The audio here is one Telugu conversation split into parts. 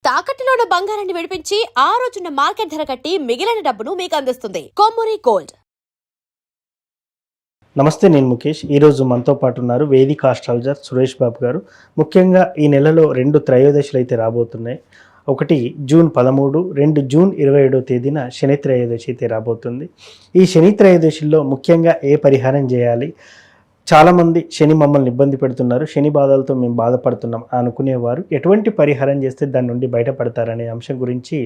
తాకట్టులో ఉన్న బంగారాన్ని విడిపించి ఆ రోజున్న మార్కెట్ ధర కట్టి మిగిలిన డబ్బును మీకు అందిస్తుంది కొమ్మూరి గోల్డ్. నమస్తే, నేను ముఖేష్. ఈరోజు మనతో పాటు ఉన్నారు వేదిక ఆస్ట్రాలజర్ సురేష్ బాబు గారు. ముఖ్యంగా ఈ నెలలో 2 త్రయోదశులు అయితే రాబోతున్నాయి. ఒకటి జూన్ 13, 2 జూన్ 27వ తేదీన శని త్రయోదశి అయితే రాబోతుంది. ఈ శని త్రయోదశిలో ముఖ్యంగా ఏ పరిహారం చేయాలి? చాలామంది శని మమ్మల్ని ఇబ్బంది పెడుతున్నారు, శని బాధలతో మేము బాధపడుతున్నాం అనుకునేవారు ఎటువంటి పరిహారం చేస్తే దాని నుండి బయటపడతారనే అంశం గురించి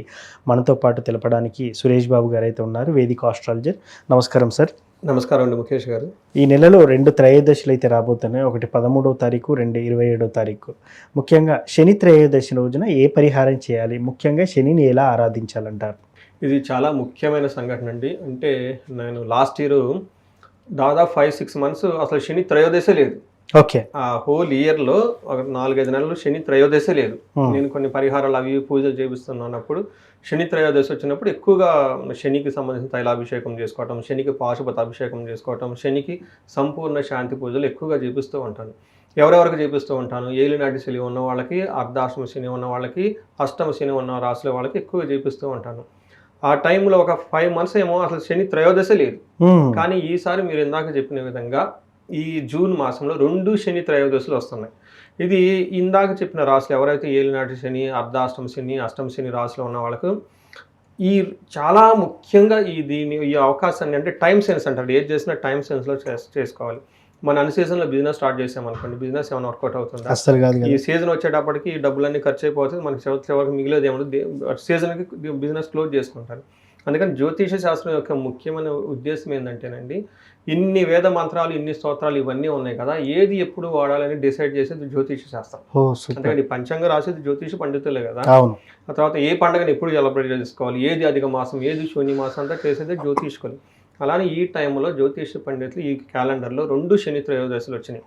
మనతో పాటు తెలపడానికి సురేష్ బాబు గారు అయితే ఉన్నారు, వేదిక ఆస్ట్రాలజర్. నమస్కారం సార్. నమస్కారం అండి ముఖేష్ గారు. ఈ నెలలో 2 త్రయోదశులు అయితే రాబోతున్నాయి. ఒకటి 13వ తారీఖు, 2 27వ తారీఖు. ముఖ్యంగా శని త్రయోదశి రోజున ఏ పరిహారం చేయాలి? ముఖ్యంగా శనిని ఎలా ఆరాధించాలంటారు? ఇది చాలా ముఖ్యమైన సంఘటన అండి. అంటే నేను లాస్ట్ ఇయర్ దాదాపు 5-6 మంత్స్ అసలు శని త్రయోదశే లేదు. ఓకే. ఆ హోల్ ఇయర్లో ఒక 4-5 నెలలు శని త్రయోదశే లేదు. నేను కొన్ని పరిహారాలు అవి పూజలు చేపిస్తున్నప్పుడు శని త్రయోదశి వచ్చినప్పుడు ఎక్కువగా శనికి సంబంధించిన తైలాభిషేకం చేసుకోవటం, శనికి పాశుపత అభిషేకం చేసుకోవటం, శనికి సంపూర్ణ శాంతి పూజలు ఎక్కువగా చేపిస్తూ ఉంటాను. ఎవరెవరికి చేపిస్తూ ఉంటాను? ఏలినాటి శని ఉన్న వాళ్ళకి, అర్ధాష్టమ శని ఉన్న వాళ్ళకి, అష్టమ శని ఉన్న రాశుల వాళ్ళకి ఎక్కువగా చేపిస్తూ ఉంటాను. ఆ టైంలో ఒక 5 మంత్స్ ఏమో అసలు శని త్రయోదశి లేదు. కానీ ఈసారి మీరు ఇందాక చెప్పిన విధంగా ఈ జూన్ మాసంలో 2 శని త్రయోదశులు వస్తున్నాయి. ఇది ఇందాక చెప్పిన రాశులు ఎవరైతే ఏలినాటి శని, అర్ధాష్టమ శని, అష్టమ శని రాశిలో ఉన్న వాళ్ళకు ఈ చాలా ముఖ్యంగా ఈ అవకాశాన్ని, అంటే టైం సెన్స్ అంటారు, ఏది చేసినా టైం సెన్స్లో చేసుకోవాలి. మన అన్ని సీజన్లో బిజినెస్ స్టార్ట్ చేసామనుకోండి, బిజినెస్ ఏమైనా వర్కౌట్ అవుతుంది? అసలు కాదు. ఈ సీజన్ వచ్చేటప్పటికి ఈ డబ్బులన్నీ ఖర్చు అయిపోతుంది, మనకి చివరికి మిగిలేదు ఏమన్నా సీజన్కి బిజినెస్ క్లోజ్ చేసుకుంటారు. అందుకని జ్యోతిష శాస్త్రం యొక్క ముఖ్యమైన ఉద్దేశం ఏంటంటేనండి, ఇన్ని వేద మంత్రాలు, ఇన్ని స్తోత్రాలు ఇవన్నీ ఉన్నాయి కదా, ఏది ఎప్పుడు వాడాలని డిసైడ్ చేసేది జ్యోతిష శాస్త్రం. అందుకని పంచాంగ రాసేది జ్యోతిష పండితులే కదా. ఆ తర్వాత ఏ పండుగని ఎప్పుడు సెలబ్రేట్ చేసుకోవాలి, ఏది అధిక మాసం, ఏది శూన్య మాసం అంతా చేసేది జ్యోతిష్కులు. అలానే ఈ టైంలో జ్యోతిష పండితులు ఈ క్యాలెండర్లో 2 శని త్రయోదశులు వచ్చినాయి.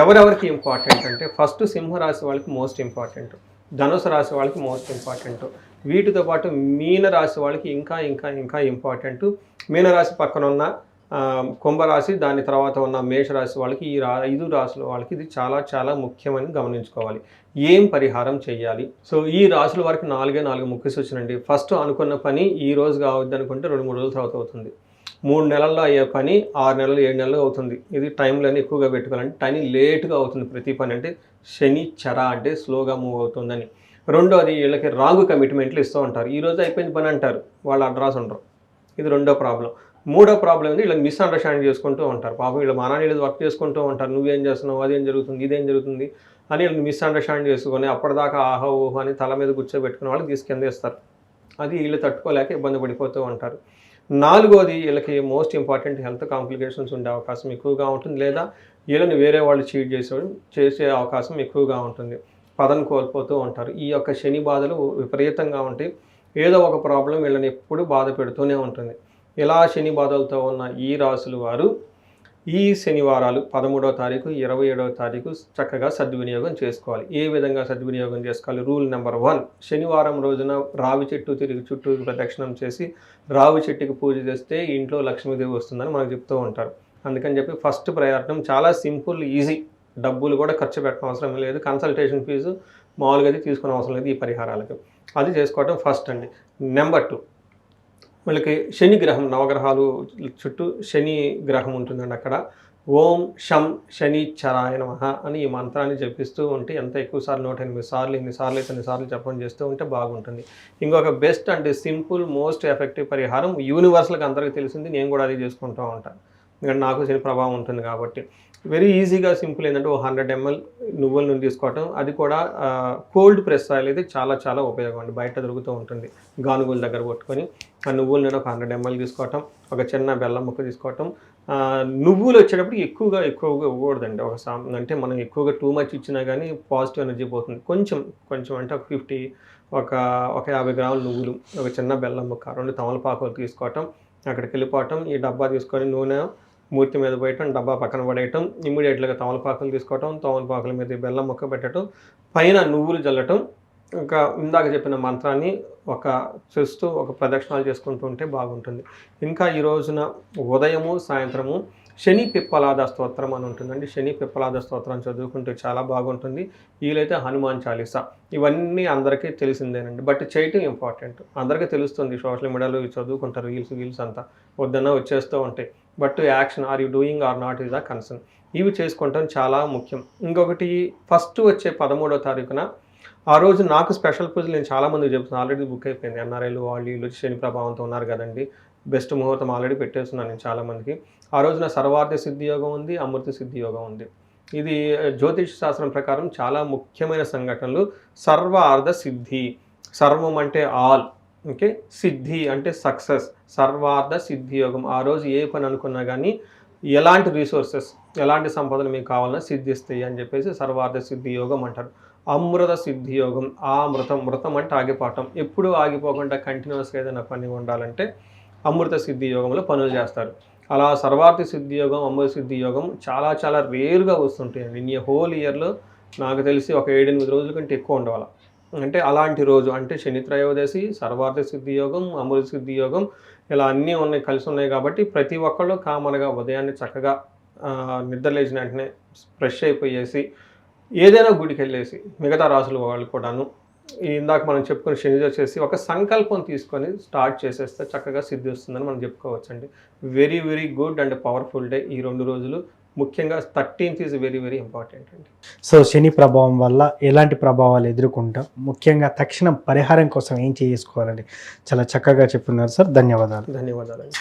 ఎవరెవరికి ఇంపార్టెంట్ అంటే, ఫస్ట్ సింహరాశి వాళ్ళకి మోస్ట్ ఇంపార్టెంట్, ధనుసు రాశి వాళ్ళకి మోస్ట్ ఇంపార్టెంట్, వీటితో పాటు మీన రాశి వాళ్ళకి ఇంకా ఇంకా ఇంకా ఇంపార్టెంట్. మీనరాశి పక్కన ఉన్న కుంభరాశి, దాని తర్వాత ఉన్న మేషరాశి వాళ్ళకి, ఈ 5 రాశుల వాళ్ళకి ఇది చాలా చాలా ముఖ్యమని గమనించుకోవాలి. ఏం పరిహారం చేయాలి? సో ఈ రాశుల వారికి 4 ముఖ్య సూచనండి. ఫస్ట్ అనుకున్న పని ఈ రోజు కావద్దు అనుకుంటే 2-3 రోజుల తర్వాత అవుతుంది. 3 నెలల్లో అయ్యే పని 6 నెలలు 7 నెలలు అవుతుంది. ఇది టైంలని ఎక్కువగా పెట్టుకోవాలంటే టైం లేట్గా అవుతుంది ప్రతి పని. అంటే శని చర అంటే స్లోగా మూవ్ అవుతుందని. రెండోది, వీళ్ళకి రాంగ్ కమిట్మెంట్లు ఇస్తూ ఉంటారు. ఈ రోజు అయిపోయింది పని అంటారు, వాళ్ళు అడ్రస్ ఉండరు. ఇది రెండో ప్రాబ్లం. మూడో ప్రాబ్లం ఏంటి, వీళ్ళకి మిస్అండర్స్టాండింగ్ చేసుకుంటూ ఉంటారు. పాపం వీళ్ళు మానాన్ని వర్క్ చేసుకుంటూ ఉంటారు, నువ్వేం చేస్తున్నావు, అదేం జరుగుతుంది, ఇదేం జరుగుతుంది అని వీళ్ళని మిస్అండర్స్టాండింగ్ చేసుకొని అప్పటిదాకా ఆహా ఊహ అని తల మీద కూర్చోబెట్టుకుని వాళ్ళకి తీసుకెందేస్తారు. అది వీళ్ళు తట్టుకోలేక ఇబ్బంది పడిపోతూ ఉంటారు. నాలుగోది, వీళ్ళకి మోస్ట్ ఇంపార్టెంట్ హెల్త్ కాంప్లికేషన్స్ ఉండే అవకాశం ఎక్కువగా ఉంటుంది, లేదా వీళ్ళని వేరే వాళ్ళు చీట్ చేసే అవకాశం ఎక్కువగా ఉంటుంది. పదను కోల్పోతూ ఉంటారు. ఈ యొక్క శని బాధలు విపరీతంగా ఉంటాయి. ఏదో ఒక ప్రాబ్లం వీళ్ళని ఎప్పుడు బాధ పెడుతూనే ఉంటుంది. ఇలా శని బాధలతో ఉన్న ఈ రాశుల వారు ఈ శనివారాలు 13వ తారీఖు, 27వ తారీఖు చక్కగా సద్వినియోగం చేసుకోవాలి. ఏ విధంగా సద్వినియోగం చేసుకోవాలి? రూల్ నెంబర్ 1, శనివారం రోజున రావి చెట్టు తిరిగి చుట్టూ ప్రదక్షిణం చేసి రావి చెట్టుకి పూజ చేస్తే ఇంట్లో లక్ష్మీదేవి వస్తుందని మనకు చెప్తూ ఉంటారు. అందుకని చెప్పి ఫస్ట్ ప్రయారిటీ చాలా సింపుల్, ఈజీ, డబ్బులు కూడా ఖర్చు పెట్టడం అవసరం లేదు, కన్సల్టేషన్ ఫీజు మామూలుగా అయితే తీసుకునే అవసరం లేదు ఈ పరిహారాలకు. అది చేసుకోవడం ఫస్ట్ అండి. నెంబర్ 2, వీళ్ళకి శని గ్రహం, నవగ్రహాలు చుట్టూ శని గ్రహం ఉంటుందండి. అక్కడ ఓం శం శనిశ్చరాయ నమః అని ఈ మంత్రాన్ని జపిస్తూ ఉంటే ఎంత ఎక్కువ సార్లు 108 సార్లు, ఎన్ని సార్లు జపం చేస్తూ ఉంటే బాగుంటుంది. ఇంకొక బెస్ట్ అంటే సింపుల్ మోస్ట్ ఎఫెక్టివ్ పరిహారం, యూనివర్సల్గా అందరికీ తెలిసింది, నేను కూడా అది చేసుకుంటూ ఉంటాను, ఎందుకంటే నాకు శని ప్రభావం ఉంటుంది కాబట్టి. వెరీ ఈజీగా సింపుల్ ఏంటంటే 100 ml నువ్వుల నూనె తీసుకోవటం, అది కూడా కోల్డ్ ప్రెస్ ఆయిల్ అయితే చాలా చాలా ఉపయోగం అండి. బయట దొరుకుతూ ఉంటుంది, గానుగుల దగ్గర పట్టుకొని ఆ నువ్వుల నూనె ఒక 100 ml తీసుకోవటం, ఒక చిన్న బెల్లం ముక్క తీసుకోవటం. నువ్వులు వచ్చేటప్పుడు ఎక్కువగా ఇవ్వకూడదండి. అంటే మనం ఎక్కువగా టూ మచ్ ఇచ్చినా కానీ పాజిటివ్ ఎనర్జీ పోతుంది. కొంచెం అంటే ఒక 50 గ్రాముల నువ్వులు, ఒక చిన్న బెల్లం ముక్క, 2 తమలపాకులు తీసుకోవటం, అక్కడికి వెళ్ళిపోవటం, ఈ డబ్బా తీసుకొని నూనె మూర్తి మీద పోయటం, డబ్బా పక్కన పడేయటం, ఇమ్మీడియట్గా తమలపాకులు తీసుకోవటం, తమలపాకుల మీద బెల్లం ముక్క పెట్టడం, పైన నువ్వులు జల్లటం, ఇంకా ఇందాక చెప్పిన మంత్రాన్ని చేస్తూ ఒక ప్రదక్షిణాలు చేసుకుంటూ ఉంటే బాగుంటుంది. ఇంకా ఈ రోజున ఉదయము సాయంత్రము శని పిప్పలాద స్తోత్రం అని ఉంటుందండి. శని పిప్పలాద స్తోత్రం చదువుకుంటే చాలా బాగుంటుంది. వీలైతే హనుమాన్ చాలీసా, ఇవన్నీ అందరికీ తెలిసిందేనండి. బట్ చేయటం ఇంపార్టెంట్. అందరికీ తెలుస్తుంది, సోషల్ మీడియాలో చదువుకుంటారు, రీల్స్ అంతా వద్దన్నా వచ్చేస్తూ ఉంటాయి. But action, are you doing or not is the concern. ఇవి చేసుకుంటాం చాలా ముఖ్యం. ఇంకొకటి, ఫస్ట్ వచ్చే 13వ తారీఖున ఆ రోజు నాకు స్పెషల్ పూజలు నేను చాలామందికి చెప్తున్నాను, ఆల్రెడీ బుక్ అయిపోయింది. ఎన్ఆర్ఐలు వాళ్ళు వీళ్ళు శని ప్రభావంతో ఉన్నారు కదండి, బెస్ట్ ముహూర్తం ఆల్రెడీ పెట్టేస్తున్నాను నేను చాలామందికి. ఆ రోజున సర్వార్థ సిద్ధి యోగం ఉంది, అమృత సిద్ధి యోగం ఉంది. ఇది జ్యోతిష్ శాస్త్రం ప్రకారం చాలా ముఖ్యమైన సంఘటనలు. సర్వార్థ సిద్ధి, సర్వం అంటే ఆల్, ఓకే, సిద్ధి అంటే సక్సెస్. సర్వార్థ సిద్ధి యోగం, ఆ రోజు ఏ పని అనుకున్నా కానీ ఎలాంటి రిసోర్సెస్, ఎలాంటి సంపదలు మీకు కావాలన్నా సిద్ధిస్తాయి అని చెప్పేసి సర్వార్థ సిద్ధి యోగం అంటారు. అమృత సిద్ధి యోగం, మృతం అంటే ఆగిపోవటం, ఎప్పుడూ ఆగిపోకుండా కంటిన్యూస్గా ఏదైనా పని ఉండాలంటే అమృత సిద్ధి యోగంలో పనులు చేస్తారు. అలా సర్వార్థ సిద్ధి యోగం, అమృత సిద్ధి యోగం చాలా చాలా రేరుగా వస్తుంటాయండి. ఈ హోల్ ఇయర్లో నాకు తెలిసి ఒక 7-8 రోజుల కంటే ఎక్కువ ఉండవాలి. అంటే అలాంటి రోజు అంటే శని త్రయోదశి, సర్వార్థ సిద్ధి యోగం, అమృత సిద్ధి యోగం, ఇలా అన్నీ ఉన్నాయి, కలిసి ఉన్నాయి. కాబట్టి ప్రతి ఒక్కళ్ళు కామన్గా ఉదయాన్నే చక్కగా నిద్ర లేచిన వెంటనే ఫ్రెష్ అయిపోయేసి ఏదైనా గుడికి వెళ్ళేసి, మిగతా రాసుల వాళ్ళు కూడాను ఇందాక మనం చెప్పుకుని శని వచ్చేసి ఒక సంకల్పం తీసుకొని స్టార్ట్ చేసేస్తే చక్కగా సిద్ధి వస్తుందని మనం చెప్పుకోవచ్చండి. Very very good and powerful day ఈ 2 రోజులు. ముఖ్యంగా 13th is very very important అండి. సో శని ప్రభావం వల్ల ఎలాంటి ప్రభావాలు ఎదుర్కొంటాం, ముఖ్యంగా తక్షణం పరిహారం కోసం ఏం చేసుకోవాలండి, చాలా చక్కగా చెప్తున్నారు సార్. ధన్యవాదాలు. ధన్యవాదాలండి.